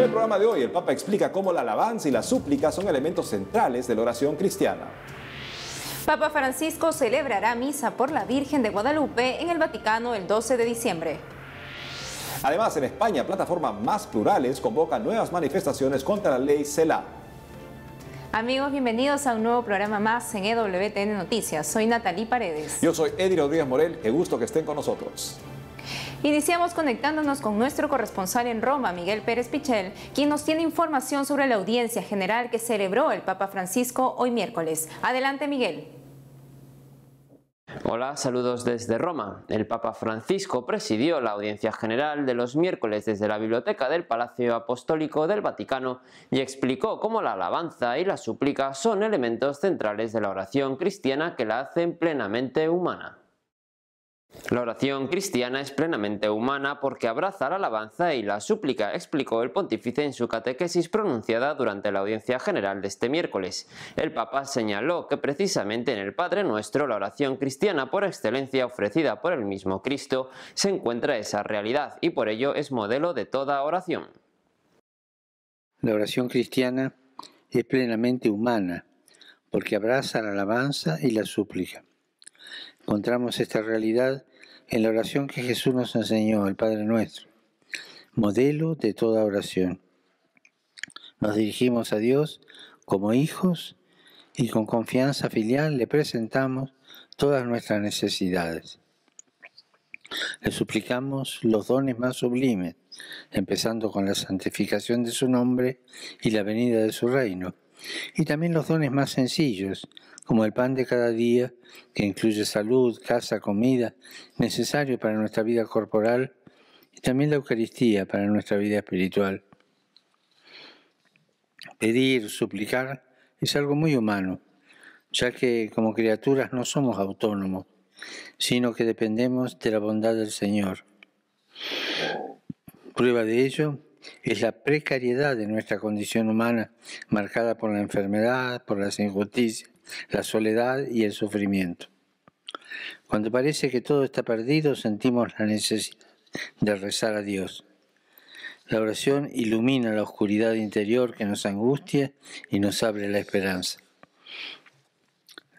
el programa de hoy, el Papa explica cómo la alabanza y la súplica son elementos centrales de la oración cristiana. Papa Francisco celebrará misa por la Virgen de Guadalupe en el Vaticano el 12 de diciembre. Además, en España, plataformas más plurales convocan nuevas manifestaciones contra la ley CELA. Amigos, bienvenidos a un nuevo programa más en EWTN Noticias. Soy Natalie Paredes. Yo soy Eddie Rodríguez Morel. Qué gusto que estén con nosotros. Iniciamos conectándonos con nuestro corresponsal en Roma, Miguel Pérez Pichel, quien nos tiene información sobre la audiencia general que celebró el Papa Francisco hoy miércoles. Adelante, Miguel. Hola, saludos desde Roma. El Papa Francisco presidió la audiencia general de los miércoles desde la biblioteca del Palacio Apostólico del Vaticano y explicó cómo la alabanza y la súplica son elementos centrales de la oración cristiana que la hacen plenamente humana. La oración cristiana es plenamente humana porque abraza la alabanza y la súplica, explicó el pontífice en su catequesis pronunciada durante la audiencia general de este miércoles. El Papa señaló que precisamente en el Padre Nuestro, la oración cristiana por excelencia ofrecida por el mismo Cristo, se encuentra esa realidad y por ello es modelo de toda oración. La oración cristiana es plenamente humana porque abraza la alabanza y la súplica. Encontramos esta realidad en la oración que Jesús nos enseñó, el Padre Nuestro, modelo de toda oración. Nos dirigimos a Dios como hijos y con confianza filial le presentamos todas nuestras necesidades. Le suplicamos los dones más sublimes, empezando con la santificación de su nombre y la venida de su reino, y también los dones más sencillos, como el pan de cada día, que incluye salud, casa, comida, necesario para nuestra vida corporal, y también la Eucaristía para nuestra vida espiritual. Pedir, suplicar, es algo muy humano, ya que como criaturas no somos autónomos, sino que dependemos de la bondad del Señor. Prueba de ello es la precariedad de nuestra condición humana, marcada por la enfermedad, por las injusticias, la soledad y el sufrimiento. Cuando parece que todo está perdido, sentimos la necesidad de rezar a Dios. La oración ilumina la oscuridad interior que nos angustia y nos abre la esperanza.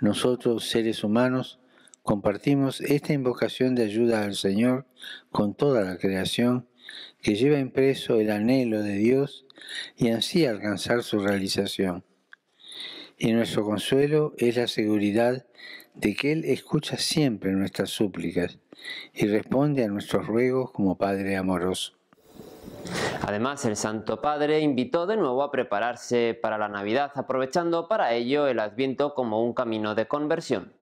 Nosotros, seres humanos, compartimos esta invocación de ayuda al Señor con toda la creación que lleva impreso el anhelo de Dios y ansía alcanzar su realización. Y nuestro consuelo es la seguridad de que Él escucha siempre nuestras súplicas y responde a nuestros ruegos como Padre amoroso. Además, el Santo Padre invitó de nuevo a prepararse para la Navidad, aprovechando para ello el Adviento como un camino de conversión.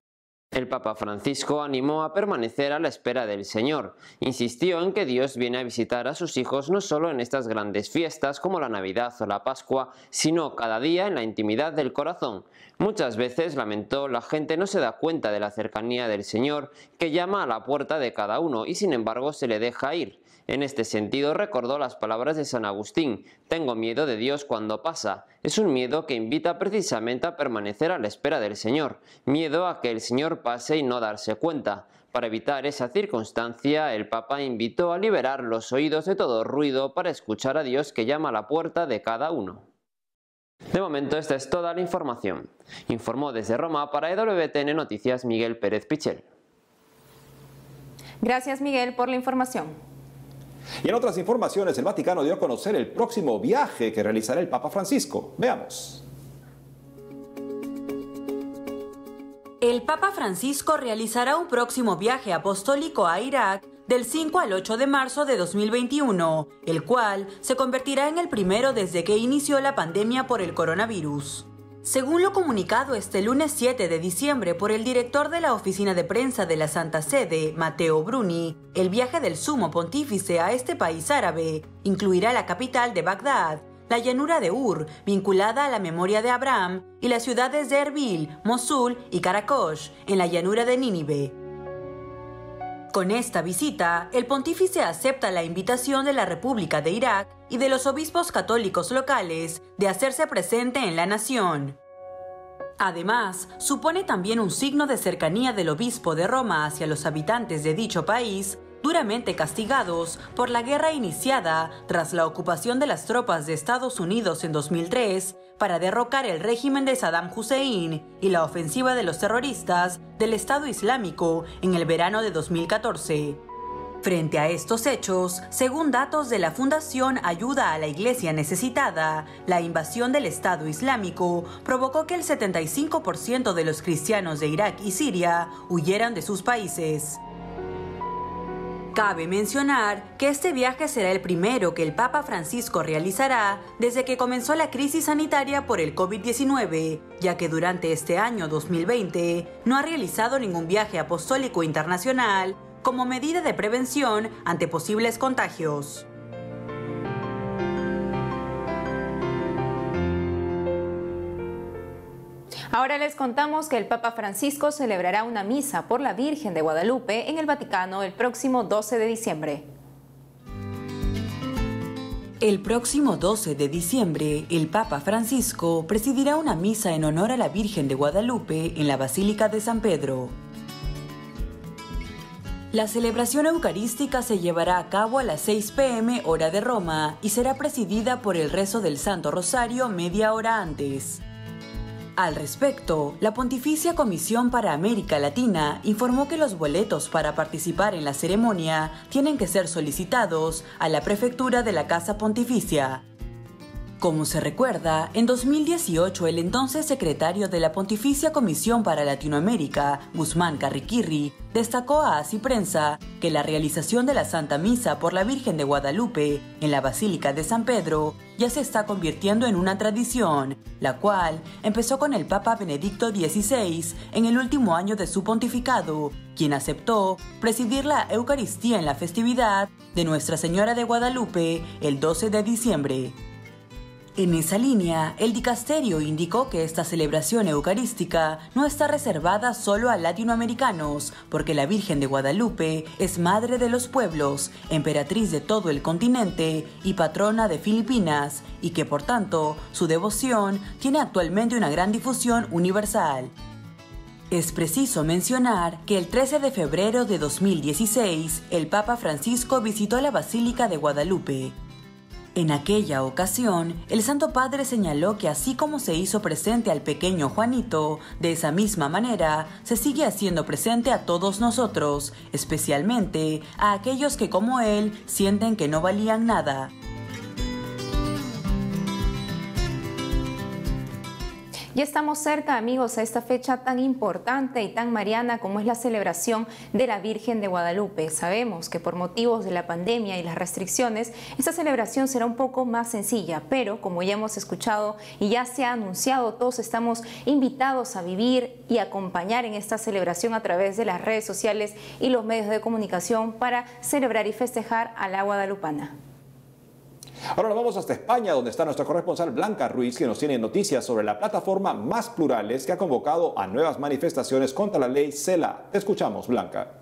El Papa Francisco animó a permanecer a la espera del Señor. Insistió en que Dios viene a visitar a sus hijos no solo en estas grandes fiestas como la Navidad o la Pascua, sino cada día en la intimidad del corazón. Muchas veces, lamentó, la gente no se da cuenta de la cercanía del Señor, que llama a la puerta de cada uno y sin embargo se le deja ir. En este sentido recordó las palabras de San Agustín: «Tengo miedo de Dios cuando pasa». Es un miedo que invita precisamente a permanecer a la espera del Señor, miedo a que el Señor pase y no darse cuenta. Para evitar esa circunstancia, el Papa invitó a liberar los oídos de todo ruido para escuchar a Dios que llama a la puerta de cada uno. De momento esta es toda la información. Informó desde Roma para EWTN Noticias Miguel Pérez Pichel. Gracias, Miguel, por la información. Y en otras informaciones, el Vaticano dio a conocer el próximo viaje que realizará el Papa Francisco. Veamos. El Papa Francisco realizará un próximo viaje apostólico a Irak del 5 al 8 de marzo de 2021, el cual se convertirá en el primero desde que inició la pandemia por el coronavirus. Según lo comunicado este lunes 7 de diciembre por el director de la oficina de prensa de la Santa Sede, Matteo Bruni, el viaje del Sumo Pontífice a este país árabe incluirá la capital de Bagdad, la llanura de Ur, vinculada a la memoria de Abraham, y las ciudades de Erbil, Mosul y Karakosh, en la llanura de Nínive. Con esta visita, el pontífice acepta la invitación de la República de Irak y de los obispos católicos locales de hacerse presente en la nación. Además, supone también un signo de cercanía del obispo de Roma hacia los habitantes de dicho país duramente castigados por la guerra iniciada tras la ocupación de las tropas de Estados Unidos en 2003 para derrocar el régimen de Saddam Hussein y la ofensiva de los terroristas del Estado Islámico en el verano de 2014. Frente a estos hechos, según datos de la Fundación Ayuda a la Iglesia Necesitada, la invasión del Estado Islámico provocó que el 75% de los cristianos de Irak y Siria huyeran de sus países. Cabe mencionar que este viaje será el primero que el Papa Francisco realizará desde que comenzó la crisis sanitaria por el COVID-19, ya que durante este año 2020 no ha realizado ningún viaje apostólico internacional como medida de prevención ante posibles contagios. Ahora les contamos que el Papa Francisco celebrará una misa por la Virgen de Guadalupe en el Vaticano el próximo 12 de diciembre. El próximo 12 de diciembre, el Papa Francisco presidirá una misa en honor a la Virgen de Guadalupe en la Basílica de San Pedro. La celebración eucarística se llevará a cabo a las 6 p.m. hora de Roma y será presidida por el rezo del Santo Rosario media hora antes. Al respecto, la Pontificia Comisión para América Latina informó que los boletos para participar en la ceremonia tienen que ser solicitados a la prefectura de la Casa Pontificia. Como se recuerda, en 2018 el entonces secretario de la Pontificia Comisión para Latinoamérica, Guzmán Carriquirri, destacó a Así Prensa que la realización de la Santa Misa por la Virgen de Guadalupe en la Basílica de San Pedro ya se está convirtiendo en una tradición, la cual empezó con el Papa Benedicto XVI en el último año de su pontificado, quien aceptó presidir la Eucaristía en la festividad de Nuestra Señora de Guadalupe el 12 de diciembre. En esa línea, el dicasterio indicó que esta celebración eucarística no está reservada solo a latinoamericanos, porque la Virgen de Guadalupe es madre de los pueblos, emperatriz de todo el continente y patrona de Filipinas, y que por tanto su devoción tiene actualmente una gran difusión universal. Es preciso mencionar que el 13 de febrero de 2016, el Papa Francisco visitó la Basílica de Guadalupe. En aquella ocasión, el Santo Padre señaló que así como se hizo presente al pequeño Juanito, de esa misma manera se sigue haciendo presente a todos nosotros, especialmente a aquellos que como él sienten que no valían nada. Ya estamos cerca, amigos, a esta fecha tan importante y tan mariana como es la celebración de la Virgen de Guadalupe. Sabemos que por motivos de la pandemia y las restricciones, esta celebración será un poco más sencilla, pero como ya hemos escuchado y ya se ha anunciado, todos estamos invitados a vivir y acompañar en esta celebración a través de las redes sociales y los medios de comunicación para celebrar y festejar a la guadalupana. Ahora nos vamos hasta España, donde está nuestra corresponsal Blanca Ruiz, que nos tiene noticias sobre la plataforma Más Plurales, que ha convocado a nuevas manifestaciones contra la ley CELA. Te escuchamos, Blanca.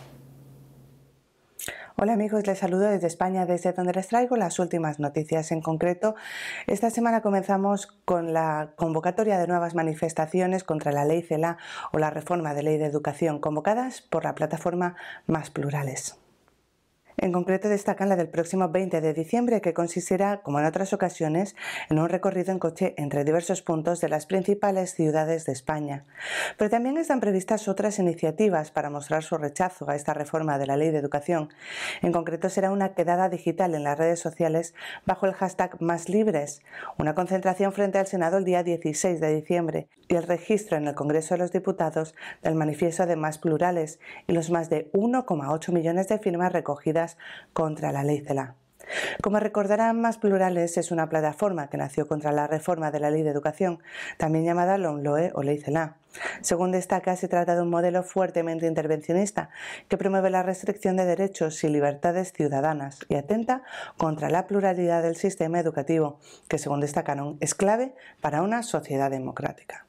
Hola amigos, les saludo desde España, desde donde les traigo las últimas noticias. En concreto, esta semana comenzamos con la convocatoria de nuevas manifestaciones contra la ley CELA o la reforma de ley de educación, convocadas por la plataforma Más Plurales. En concreto destacan la del próximo 20 de diciembre, que consistirá, como en otras ocasiones, en un recorrido en coche entre diversos puntos de las principales ciudades de España. Pero también están previstas otras iniciativas para mostrar su rechazo a esta reforma de la Ley de Educación. En concreto será una quedada digital en las redes sociales bajo el hashtag Más Libres, una concentración frente al Senado el día 16 de diciembre y el registro en el Congreso de los Diputados del manifiesto de Más Plurales y los más de 1,8 millones de firmas recogidas contra la ley CELA. Como recordarán, Más Plurales es una plataforma que nació contra la reforma de la Ley de Educación, también llamada LOMLOE o Ley CELA. Según destaca, se trata de un modelo fuertemente intervencionista que promueve la restricción de derechos y libertades ciudadanas y atenta contra la pluralidad del sistema educativo, que según destacaron es clave para una sociedad democrática.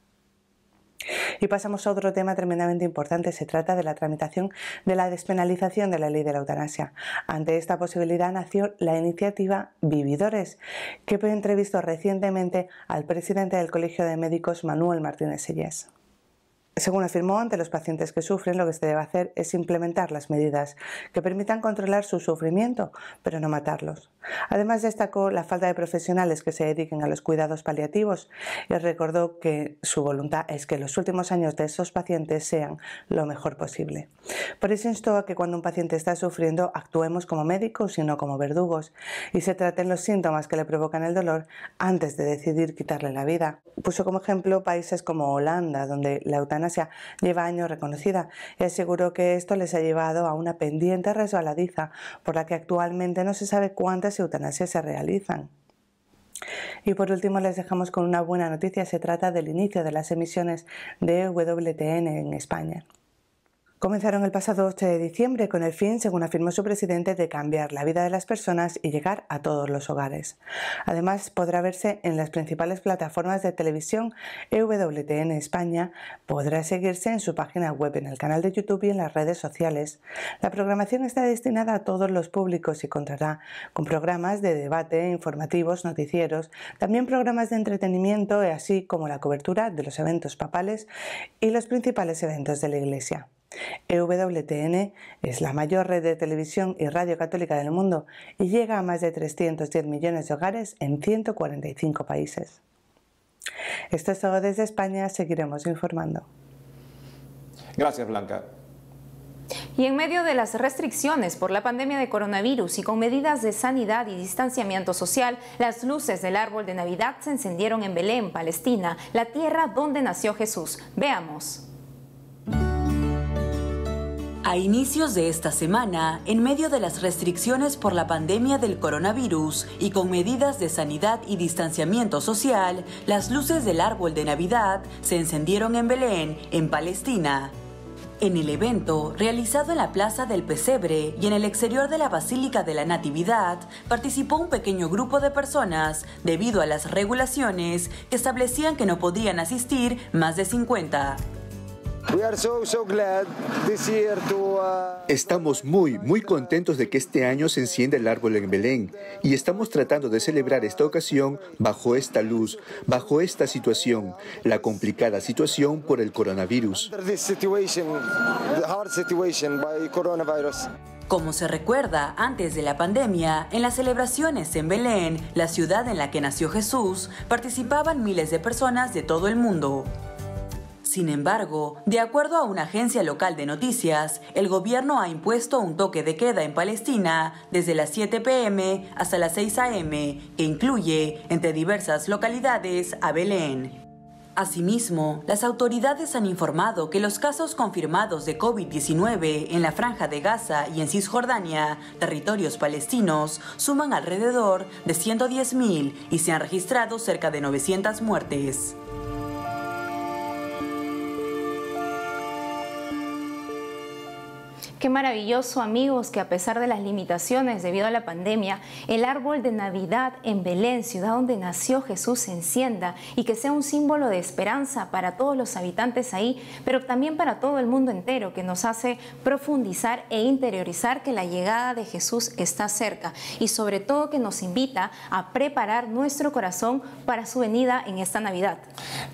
Y pasamos a otro tema tremendamente importante. Se trata de la tramitación de la despenalización de la ley de la eutanasia. Ante esta posibilidad nació la iniciativa Vividores, que entrevistó recientemente al presidente del Colegio de Médicos, Manuel Martínez Sellés. Según afirmó, ante los pacientes que sufren, lo que se debe hacer es implementar las medidas que permitan controlar su sufrimiento, pero no matarlos. Además, destacó la falta de profesionales que se dediquen a los cuidados paliativos y recordó que su voluntad es que los últimos años de esos pacientes sean lo mejor posible. Por eso instó a que cuando un paciente está sufriendo actuemos como médicos y no como verdugos y se traten los síntomas que le provocan el dolor antes de decidir quitarle la vida. Puso como ejemplo países como Holanda, donde la eutanasia lleva años reconocida, y aseguró que esto les ha llevado a una pendiente resbaladiza por la que actualmente no se sabe cuántas eutanasias se realizan. Y por último les dejamos con una buena noticia, se trata del inicio de las emisiones de EWTN en España. Comenzaron el pasado 8 de diciembre con el fin, según afirmó su presidente, de cambiar la vida de las personas y llegar a todos los hogares. Además, podrá verse en las principales plataformas de televisión. EWTN España podrá seguirse en su página web, en el canal de YouTube y en las redes sociales. La programación está destinada a todos los públicos y contará con programas de debate, informativos, noticieros, también programas de entretenimiento, así como la cobertura de los eventos papales y los principales eventos de la Iglesia. EWTN es la mayor red de televisión y radio católica del mundo y llega a más de 310 millones de hogares en 145 países. Esto es todo desde España, seguiremos informando. Gracias, Blanca. Y en medio de las restricciones por la pandemia de coronavirus y con medidas de sanidad y distanciamiento social, las luces del árbol de Navidad se encendieron en Belén, Palestina, la tierra donde nació Jesús. Veamos. A inicios de esta semana, en medio de las restricciones por la pandemia del coronavirus y con medidas de sanidad y distanciamiento social, las luces del árbol de Navidad se encendieron en Belén, en Palestina. En el evento, realizado en la Plaza del Pesebre y en el exterior de la Basílica de la Natividad, participó un pequeño grupo de personas debido a las regulaciones que establecían que no podían asistir más de 50. Estamos muy contentos de que este año se encienda el árbol en Belén y estamos tratando de celebrar esta ocasión bajo esta luz, bajo esta situación, la complicada situación por el coronavirus. Como se recuerda, antes de la pandemia, en las celebraciones en Belén, la ciudad en la que nació Jesús, participaban miles de personas de todo el mundo. Sin embargo, de acuerdo a una agencia local de noticias, el gobierno ha impuesto un toque de queda en Palestina desde las 7 p.m. hasta las 6 a.m., que incluye, entre diversas localidades, a Belén. Asimismo, las autoridades han informado que los casos confirmados de COVID-19 en la Franja de Gaza y en Cisjordania, territorios palestinos, suman alrededor de 110.000 y se han registrado cerca de 900 muertes. Qué maravilloso, amigos, que a pesar de las limitaciones debido a la pandemia, el árbol de Navidad en Belén, ciudad donde nació Jesús, se encienda y que sea un símbolo de esperanza para todos los habitantes ahí, pero también para todo el mundo entero, que nos hace profundizar e interiorizar que la llegada de Jesús está cerca y sobre todo que nos invita a preparar nuestro corazón para su venida en esta Navidad.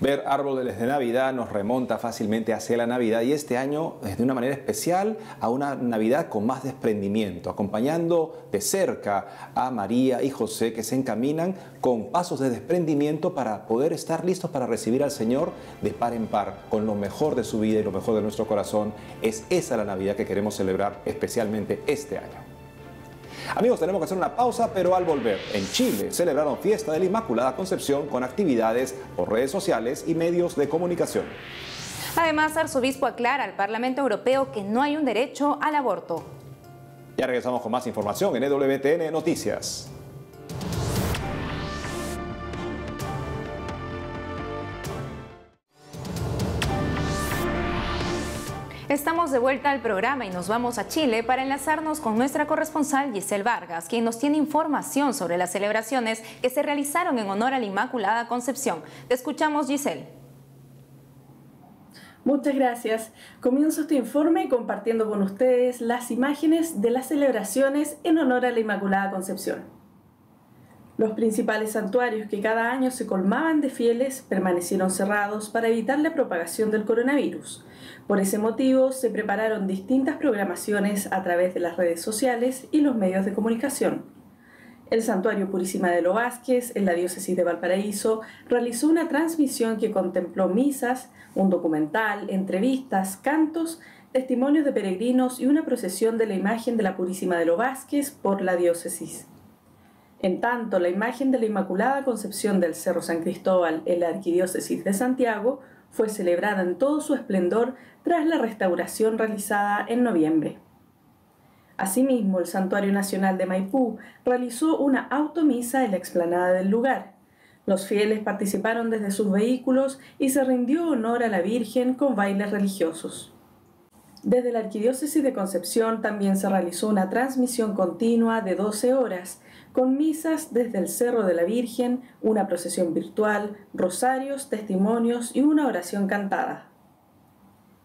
Ver árboles de Navidad nos remonta fácilmente hacia la Navidad y este año, de una manera especial, a una Navidad con más desprendimiento, acompañando de cerca a María y José, que se encaminan con pasos de desprendimiento para poder estar listos para recibir al Señor de par en par, con lo mejor de su vida y lo mejor de nuestro corazón. Es esa la Navidad que queremos celebrar especialmente este año. Amigos, tenemos que hacer una pausa, pero al volver, en Chile celebraron Fiesta de la Inmaculada Concepción con actividades por redes sociales y medios de comunicación. Además, arzobispo aclara al Parlamento Europeo que no hay un derecho al aborto. Ya regresamos con más información en EWTN Noticias. Estamos de vuelta al programa y nos vamos a Chile para enlazarnos con nuestra corresponsal Giselle Vargas, quien nos tiene información sobre las celebraciones que se realizaron en honor a la Inmaculada Concepción. Te escuchamos, Giselle. Muchas gracias. Comienzo este informe compartiendo con ustedes las imágenes de las celebraciones en honor a la Inmaculada Concepción. Los principales santuarios que cada año se colmaban de fieles permanecieron cerrados para evitar la propagación del coronavirus. Por ese motivo, se prepararon distintas programaciones a través de las redes sociales y los medios de comunicación. El Santuario Purísima de los Vázquez, en la diócesis de Valparaíso, realizó una transmisión que contempló misas, un documental, entrevistas, cantos, testimonios de peregrinos y una procesión de la imagen de la Purísima de los Vázquez por la diócesis. En tanto, la imagen de la Inmaculada Concepción del Cerro San Cristóbal en la Arquidiócesis de Santiago fue celebrada en todo su esplendor tras la restauración realizada en noviembre. Asimismo, el Santuario Nacional de Maipú realizó una automisa en la explanada del lugar. Los fieles participaron desde sus vehículos y se rindió honor a la Virgen con bailes religiosos. Desde la Arquidiócesis de Concepción también se realizó una transmisión continua de 12 horas, con misas desde el Cerro de la Virgen, una procesión virtual, rosarios, testimonios y una oración cantada.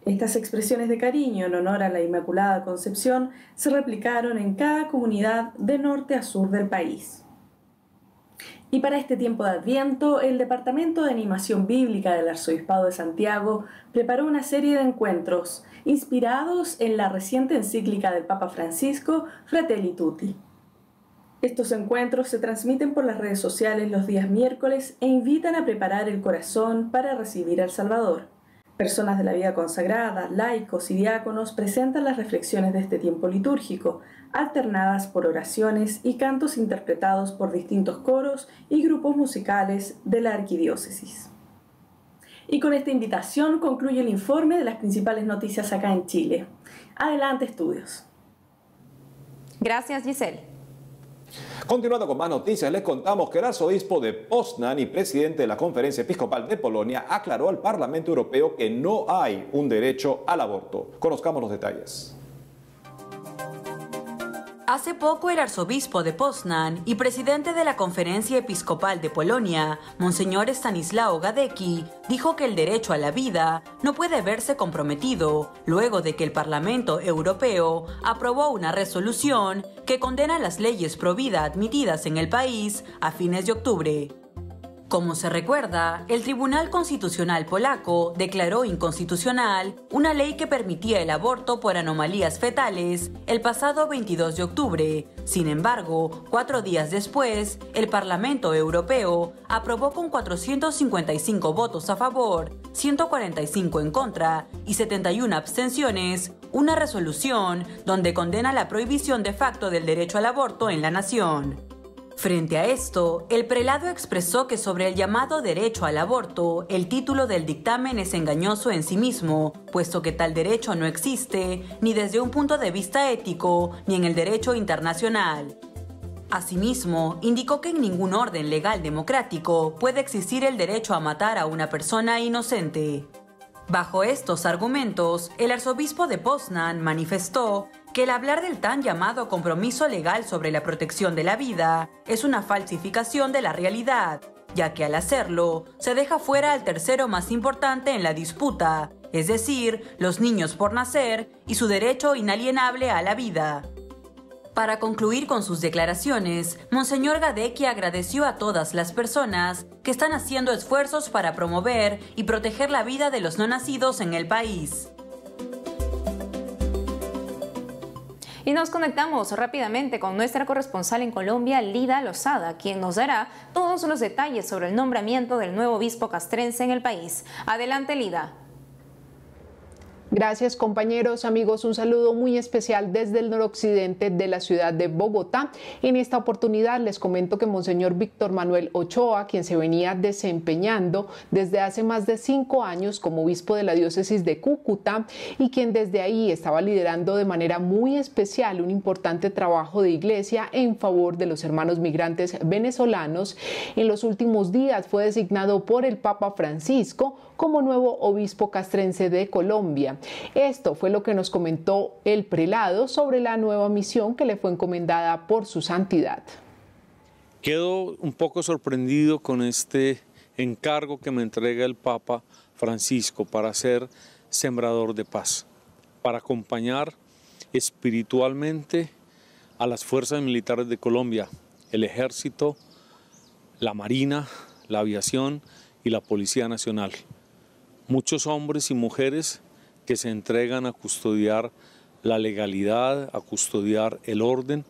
Estas expresiones de cariño en honor a la Inmaculada Concepción se replicaron en cada comunidad de norte a sur del país. Y para este tiempo de Adviento, el Departamento de Animación Bíblica del Arzobispado de Santiago preparó una serie de encuentros inspirados en la reciente encíclica del Papa Francisco, Fratelli Tutti. Estos encuentros se transmiten por las redes sociales los días miércoles e invitan a preparar el corazón para recibir al Salvador. Personas de la vida consagrada, laicos y diáconos presentan las reflexiones de este tiempo litúrgico, alternadas por oraciones y cantos interpretados por distintos coros y grupos musicales de la arquidiócesis. Y con esta invitación concluye el informe de las principales noticias acá en Chile. Adelante, estudios. Gracias, Giselle. Continuando con más noticias, les contamos que el arzobispo de Poznań y presidente de la Conferencia Episcopal de Polonia aclaró al Parlamento Europeo que no hay un derecho al aborto. Conozcamos los detalles. Hace poco el arzobispo de Poznań y presidente de la Conferencia Episcopal de Polonia, Monseñor Stanislao Gadecki, dijo que el derecho a la vida no puede verse comprometido luego de que el Parlamento Europeo aprobó una resolución que condena las leyes pro vida admitidas en el país a fines de octubre. Como se recuerda, el Tribunal Constitucional polaco declaró inconstitucional una ley que permitía el aborto por anomalías fetales el pasado 22 de octubre. Sin embargo, 4 días después, el Parlamento Europeo aprobó con 455 votos a favor, 145 en contra y 71 abstenciones, una resolución donde condena la prohibición de facto del derecho al aborto en la nación. Frente a esto, el prelado expresó que sobre el llamado derecho al aborto, el título del dictamen es engañoso en sí mismo, puesto que tal derecho no existe ni desde un punto de vista ético ni en el derecho internacional. Asimismo, indicó que en ningún orden legal democrático puede existir el derecho a matar a una persona inocente. Bajo estos argumentos, el arzobispo de Poznań manifestó que el hablar del tan llamado compromiso legal sobre la protección de la vida es una falsificación de la realidad, ya que al hacerlo se deja fuera al tercero más importante en la disputa, es decir, los niños por nacer y su derecho inalienable a la vida. Para concluir con sus declaraciones, Monseñor Gadecki agradeció a todas las personas que están haciendo esfuerzos para promover y proteger la vida de los no nacidos en el país. Y nos conectamos rápidamente con nuestra corresponsal en Colombia, Lida Lozada, quien nos dará todos los detalles sobre el nombramiento del nuevo obispo castrense en el país. Adelante, Lida. Gracias, compañeros, amigos, un saludo muy especial desde el noroccidente de la ciudad de Bogotá. En esta oportunidad les comento que Monseñor Víctor Manuel Ochoa, quien se venía desempeñando desde hace más de 5 años como obispo de la diócesis de Cúcuta y quien desde ahí estaba liderando de manera muy especial un importante trabajo de iglesia en favor de los hermanos migrantes venezolanos, en los últimos días fue designado por el Papa Francisco como nuevo obispo castrense de Colombia. Esto fue lo que nos comentó el prelado sobre la nueva misión que le fue encomendada por su santidad. Quedo un poco sorprendido con este encargo que me entrega el Papa Francisco para ser sembrador de paz, para acompañar espiritualmente a las fuerzas militares de Colombia, el ejército, la Marina, la Aviación y la Policía Nacional. Muchos hombres y mujeres que se entregan a custodiar la legalidad, a custodiar el orden,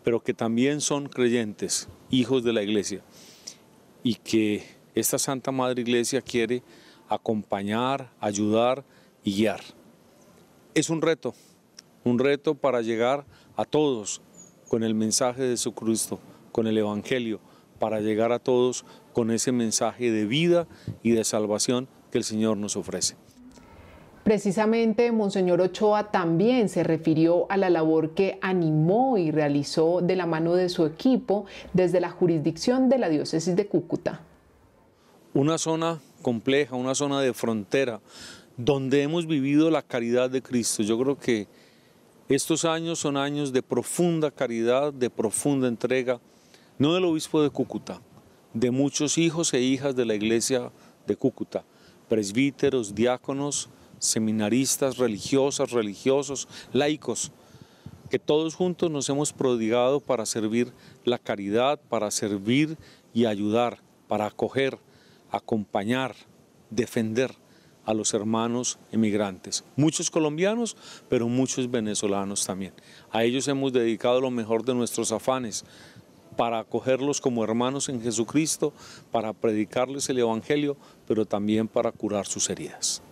pero que también son creyentes, hijos de la Iglesia, y que esta Santa Madre Iglesia quiere acompañar, ayudar y guiar. Es un reto para llegar a todos con el mensaje de Jesucristo, con el Evangelio, para llegar a todos con ese mensaje de vida y de salvación que el Señor nos ofrece. Precisamente, Monseñor Ochoa también se refirió a la labor que animó y realizó de la mano de su equipo desde la jurisdicción de la diócesis de Cúcuta. Una zona compleja, una zona de frontera, donde hemos vivido la caridad de Cristo. Yo creo que estos años son años de profunda caridad, de profunda entrega, no del obispo de Cúcuta, de muchos hijos e hijas de la iglesia de Cúcuta, presbíteros, diáconos, seminaristas, religiosas, religiosos, laicos, que todos juntos nos hemos prodigado para servir la caridad, para servir y ayudar, para acoger, acompañar, defender a los hermanos emigrantes. Muchos colombianos, pero muchos venezolanos también. A ellos hemos dedicado lo mejor de nuestros afanes, para acogerlos como hermanos en Jesucristo, para predicarles el Evangelio, pero también para curar sus heridas.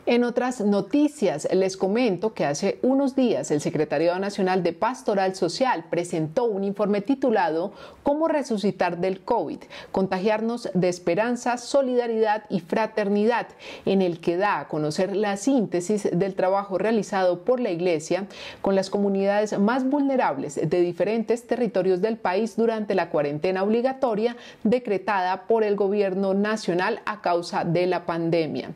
En otras noticias, les comento que hace unos días el Secretariado Nacional de Pastoral Social presentó un informe titulado «Cómo resucitar del COVID, contagiarnos de esperanza, solidaridad y fraternidad», en el que da a conocer la síntesis del trabajo realizado por la Iglesia con las comunidades más vulnerables de diferentes territorios del país durante la cuarentena obligatoria decretada por el Gobierno Nacional a causa de la pandemia.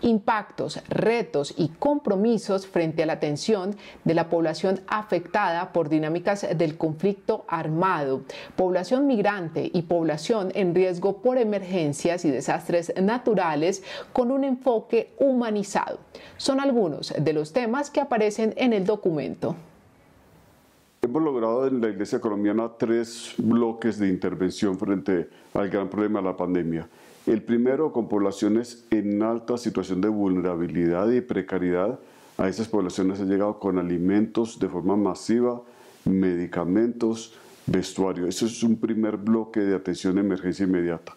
Impactos, retos y compromisos frente a la atención de la población afectada por dinámicas del conflicto armado, población migrante y población en riesgo por emergencias y desastres naturales con un enfoque humanizado. Son algunos de los temas que aparecen en el documento. Hemos logrado en la Iglesia colombiana 3 bloques de intervención frente al gran problema de la pandemia. El primero, con poblaciones en alta situación de vulnerabilidad y precariedad. A esas poblaciones ha llegado con alimentos de forma masiva, medicamentos, vestuario. Eso es un primer bloque de atención de emergencia inmediata.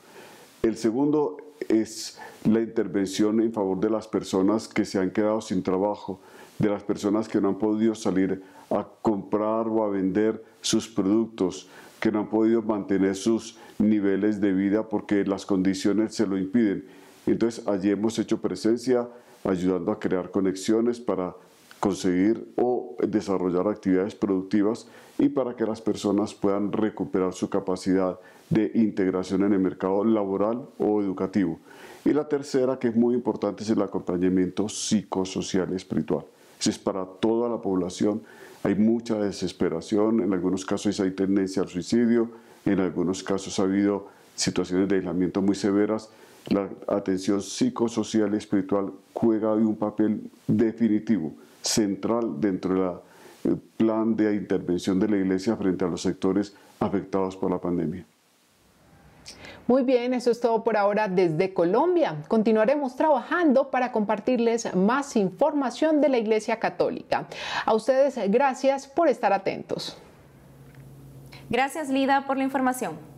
El segundo es la intervención en favor de las personas que se han quedado sin trabajo, de las personas que no han podido salir a comprar o a vender sus productos, que no han podido mantener sus niveles de vida porque las condiciones se lo impiden. Entonces allí hemos hecho presencia ayudando a crear conexiones para conseguir o desarrollar actividades productivas y para que las personas puedan recuperar su capacidad de integración en el mercado laboral o educativo. Y la tercera, que es muy importante, es el acompañamiento psicosocial y espiritual. Eso es para toda la población. Hay mucha desesperación, en algunos casos hay tendencia al suicidio, en algunos casos ha habido situaciones de aislamiento muy severas. La atención psicosocial y espiritual juega hoy un papel definitivo, central dentro del plan de intervención de la Iglesia frente a los sectores afectados por la pandemia. Muy bien, eso es todo por ahora desde Colombia. Continuaremos trabajando para compartirles más información de la Iglesia Católica. A ustedes, gracias por estar atentos. Gracias, Lida, por la información.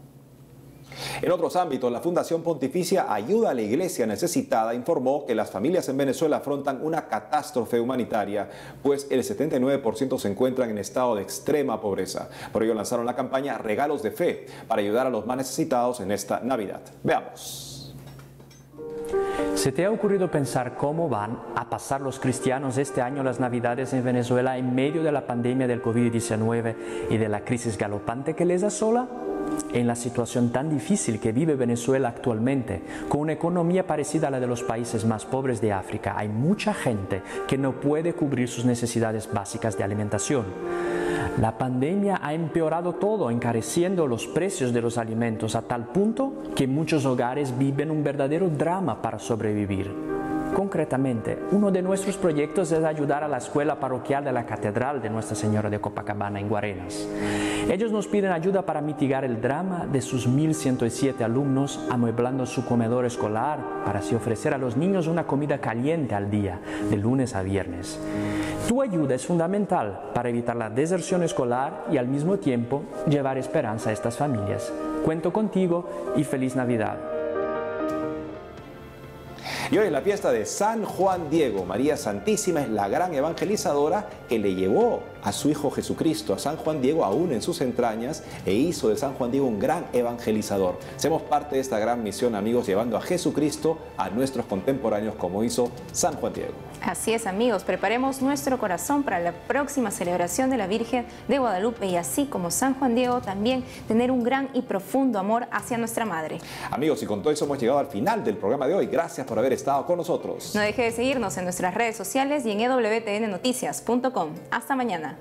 En otros ámbitos, la Fundación Pontificia Ayuda a la Iglesia Necesitada informó que las familias en Venezuela afrontan una catástrofe humanitaria, pues el 79% se encuentran en estado de extrema pobreza. Por ello lanzaron la campaña Regalos de Fe para ayudar a los más necesitados en esta Navidad. Veamos. ¿Se te ha ocurrido pensar cómo van a pasar los cristianos este año las Navidades en Venezuela en medio de la pandemia del COVID-19 y de la crisis galopante que les asola? En la situación tan difícil que vive Venezuela actualmente, con una economía parecida a la de los países más pobres de África, hay mucha gente que no puede cubrir sus necesidades básicas de alimentación. La pandemia ha empeorado todo, encareciendo los precios de los alimentos a tal punto que muchos hogares viven un verdadero drama para sobrevivir. Concretamente, uno de nuestros proyectos es ayudar a la escuela parroquial de la Catedral de Nuestra Señora de Copacabana en Guarenas. Ellos nos piden ayuda para mitigar el drama de sus 1.107 alumnos amueblando su comedor escolar para así ofrecer a los niños una comida caliente al día, de lunes a viernes. Tu ayuda es fundamental para evitar la deserción escolar y al mismo tiempo llevar esperanza a estas familias. Cuento contigo y feliz Navidad. Y hoy es la fiesta de San Juan Diego. María Santísima es la gran evangelizadora que le llevó a su Hijo Jesucristo, a San Juan Diego, aún en sus entrañas, e hizo de San Juan Diego un gran evangelizador. Seamos parte de esta gran misión, amigos, llevando a Jesucristo a nuestros contemporáneos como hizo San Juan Diego. Así es, amigos, preparemos nuestro corazón para la próxima celebración de la Virgen de Guadalupe y así como San Juan Diego también tener un gran y profundo amor hacia nuestra Madre. Amigos, y con todo eso hemos llegado al final del programa de hoy. Gracias por haber estado con nosotros. No deje de seguirnos en nuestras redes sociales y en ewtnnoticias.com. Hasta mañana.